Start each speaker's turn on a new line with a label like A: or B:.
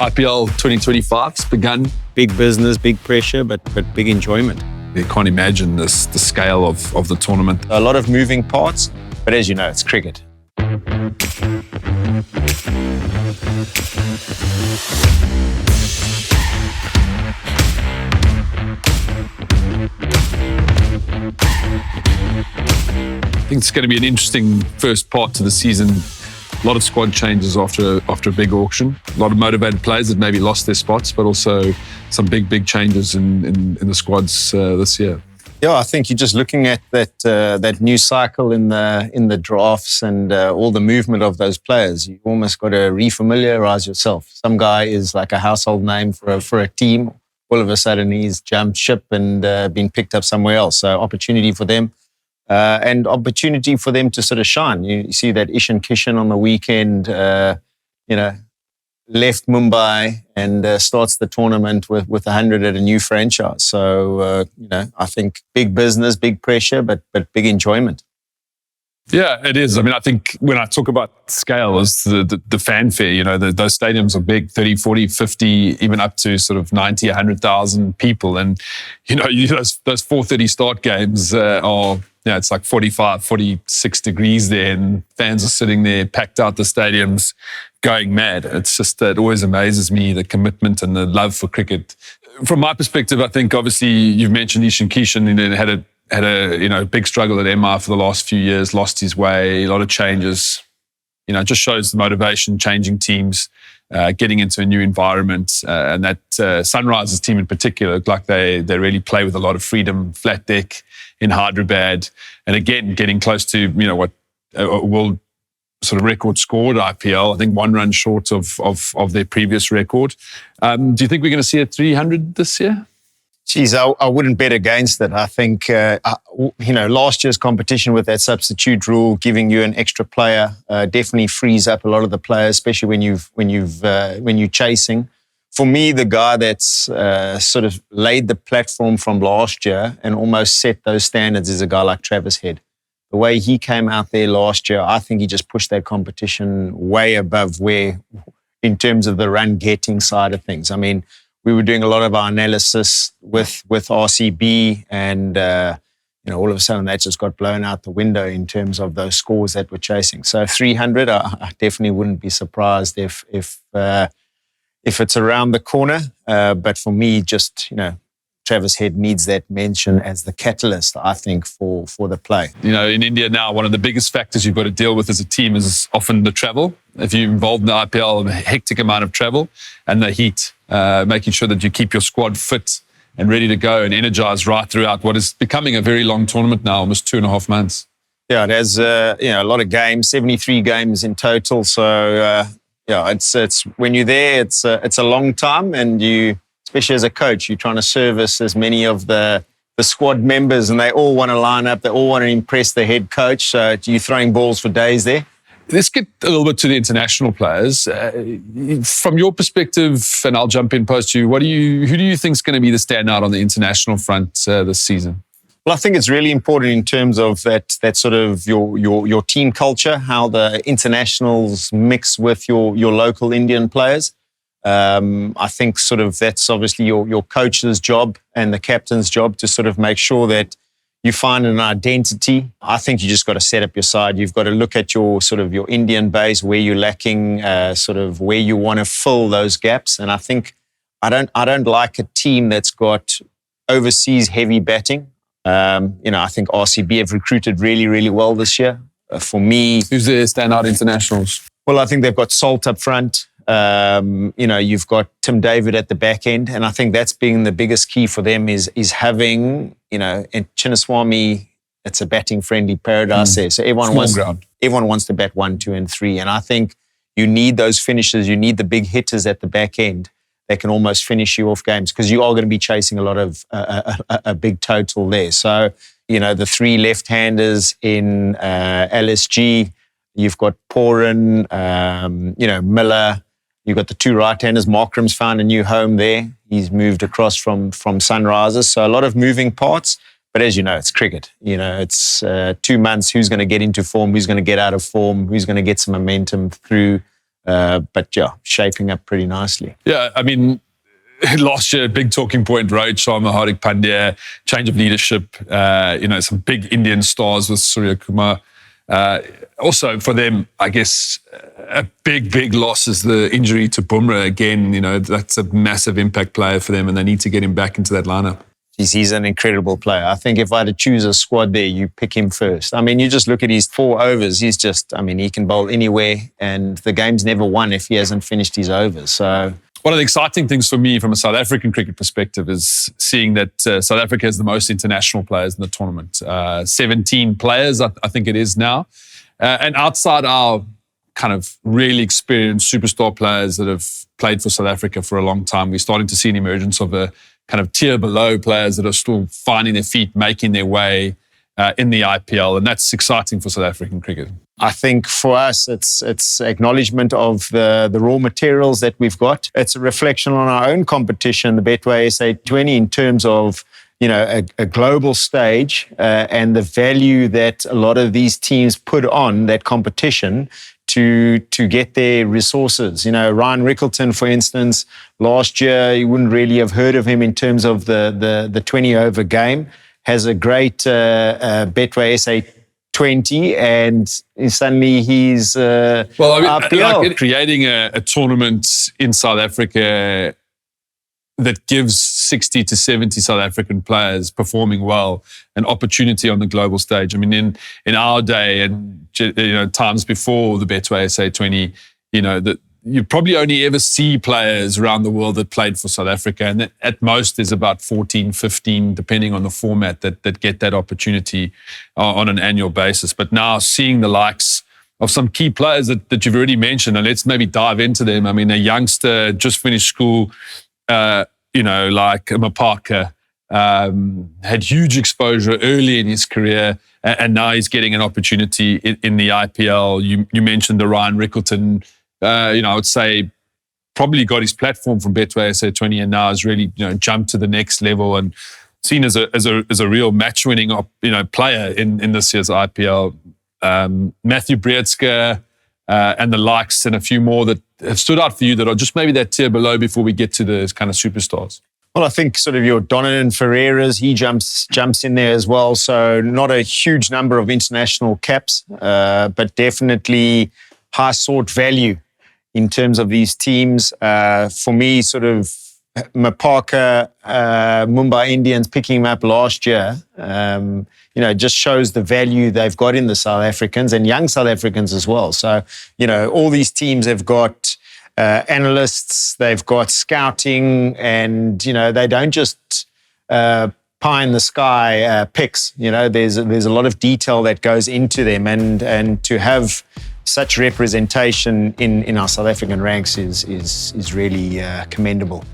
A: IPL 2025's begun.
B: Big business, big pressure, but big enjoyment.
A: You can't imagine the scale of the tournament.
B: A lot of moving parts, but as you know, it's cricket.
A: I think it's going to be an interesting first part to the season. A lot of squad changes after a big auction. A lot of motivated players that maybe lost their spots, but also some big changes in the squads this year.
B: Yeah, I think you're just looking at that new cycle in the drafts and all the movement of those players. You almost got to refamiliarize yourself. Some guy is like a household name for a team. All of a sudden, he's jumped ship and been picked up somewhere else. So opportunity for them. And opportunity for them to sort of shine. You see that Ishan Kishan on the weekend, left Mumbai and starts the tournament with 100 at a new franchise. So, I think big business, big pressure, but big enjoyment.
A: Yeah, it is. I mean, I think when I talk about scale, is the fanfare, those stadiums are big, 30, 40, 50, even up to sort of 90, 100,000 people. And, those 4:30 start games are, it's like 45, 46 degrees there and fans are sitting there packed out the stadiums going mad. It's just, it always amazes me, the commitment and the love for cricket. From my perspective, I think obviously you've mentioned Ishan Kishan, had a big struggle at MI for the last few years, lost his way, a lot of changes. It just shows the motivation, changing teams, getting into a new environment. And that Sunrisers team in particular, look like they really play with a lot of freedom, flat deck in Hyderabad. And again, getting close to, what a world sort of record scored IPL, I think 1 run short of their previous record. Do you think we're going to see a 300 this year?
B: Geez, I wouldn't bet against it. I think, last year's competition with that substitute rule, giving you an extra player, definitely frees up a lot of the players, especially when you're chasing. For me, the guy that's sort of laid the platform from last year and almost set those standards is a guy like Travis Head. The way he came out there last year, I think he just pushed that competition way above where, in terms of the run-getting side of things. I mean, we were doing a lot of our analysis with RCB and, all of a sudden that just got blown out the window in terms of those scores that we're chasing. So 300, I definitely wouldn't be surprised if it's around the corner. But for me, just, Travis Head needs that mention as the catalyst, I think, for the play.
A: In India now, one of the biggest factors you've got to deal with as a team is often the travel. If you're involved in the IPL, a hectic amount of travel and the heat, making sure that you keep your squad fit and ready to go and energized right throughout what is becoming a very long tournament now, almost 2.5 months.
B: Yeah, it has a lot of games, 73 games in total. So, it's when you're there, it's a long time, and especially as a coach, you're trying to service as many of the squad members, and they all want to line up. They all want to impress the head coach. So you're throwing balls for days there.
A: Let's get a little bit to the international players. From your perspective, and I'll jump in post you, who do you think is going to be the standout on the international front this season?
B: Well, I think it's really important in terms of that sort of your team culture, how the internationals mix with your local Indian players. I think sort of that's obviously your coach's job and the captain's job to sort of make sure that you find an identity. I think you just got to set up your side. You've got to look at your sort of your Indian base, where you're lacking, sort of where you want to fill those gaps. And I think I don't like a team that's got overseas heavy batting. I think RCB have recruited really, really well this year. For me,
A: who's their standout internationals?
B: Well, I think they've got Salt up front. You've got Tim David at the back end, and I think that's been the biggest key for them is having, in Chinnaswamy, it's a batting friendly paradise there. So everyone wants to bat 1, 2, and 3. And I think you need those finishers, you need the big hitters at the back end that can almost finish you off games, because you are going to be chasing a lot of a big total there. So, the 3 left-handers in LSG, you've got Poran, Miller. You've got the 2 right-handers. Markram's found a new home there. He's moved across from Sunrisers. So a lot of moving parts. But as you know, it's cricket. It's 2 months. Who's going to get into form? Who's going to get out of form? Who's going to get some momentum through But yeah, shaping up pretty nicely.
A: Yeah, I mean, last year, big talking point, Rohit Sharma, Hardik Pandya, change of leadership, some big Indian stars with Surya Kumar. Also for them, I guess, a big loss is the injury to Bumrah again. That's a massive impact player for them, and they need to get him back into that lineup.
B: He's an incredible player. I think if I had to choose a squad there, you pick him first. I mean, you just look at his 4 overs. He can bowl anywhere, and the game's never won if he hasn't finished his overs. So
A: one of the exciting things for me from a South African cricket perspective is seeing that South Africa has the most international players in the tournament. 17 players, I think it is now. And outside our kind of really experienced superstar players that have played for South Africa for a long time, we're starting to see an emergence of a kind of tier below players that are still finding their feet, making their way in the IPL. And that's exciting for South African cricket.
B: I think for us, it's acknowledgement of the raw materials that we've got. It's a reflection on our own competition, the Betway SA20, in terms of a global stage and the value that a lot of these teams put on that competition to get their resources. Ryan Rickleton, for instance, last year, you wouldn't really have heard of him in terms of the 20-over game, has a great Betway SA20, and suddenly he's
A: creating a tournament in South Africa that gives 60 to 70 South African players performing well an opportunity on the global stage. I mean, in our day and times before the Betway SA20, that you probably only ever see players around the world that played for South Africa, and at most there's about 14, 15, depending on the format, that get that opportunity on an annual basis. But now seeing the likes of some key players that you've already mentioned, and let's maybe dive into them. I mean, a youngster just finished school, like Mapaka, had huge exposure early in his career, and now he's getting an opportunity in the IPL. You mentioned the Ryan Rickleton, I would say probably got his platform from Betway SA20 and now has really jumped to the next level and seen as a real match-winning player in this year's IPL. Matthew Breedska, and the likes, and a few more that have stood out for you that are just maybe that tier below before we get to the kind of superstars?
B: Well, I think sort of your Donovan Ferreiras, he jumps in there as well. So not a huge number of international caps, but definitely high sought value in terms of these teams. For me, sort of Mapaka, Mumbai Indians picking him up last year, just shows the value they've got in the South Africans and young South Africans as well. So, all these teams have got analysts, they've got scouting, and, they don't just pie in the sky picks. There's a lot of detail that goes into them, and to have such representation in our South African ranks is really commendable.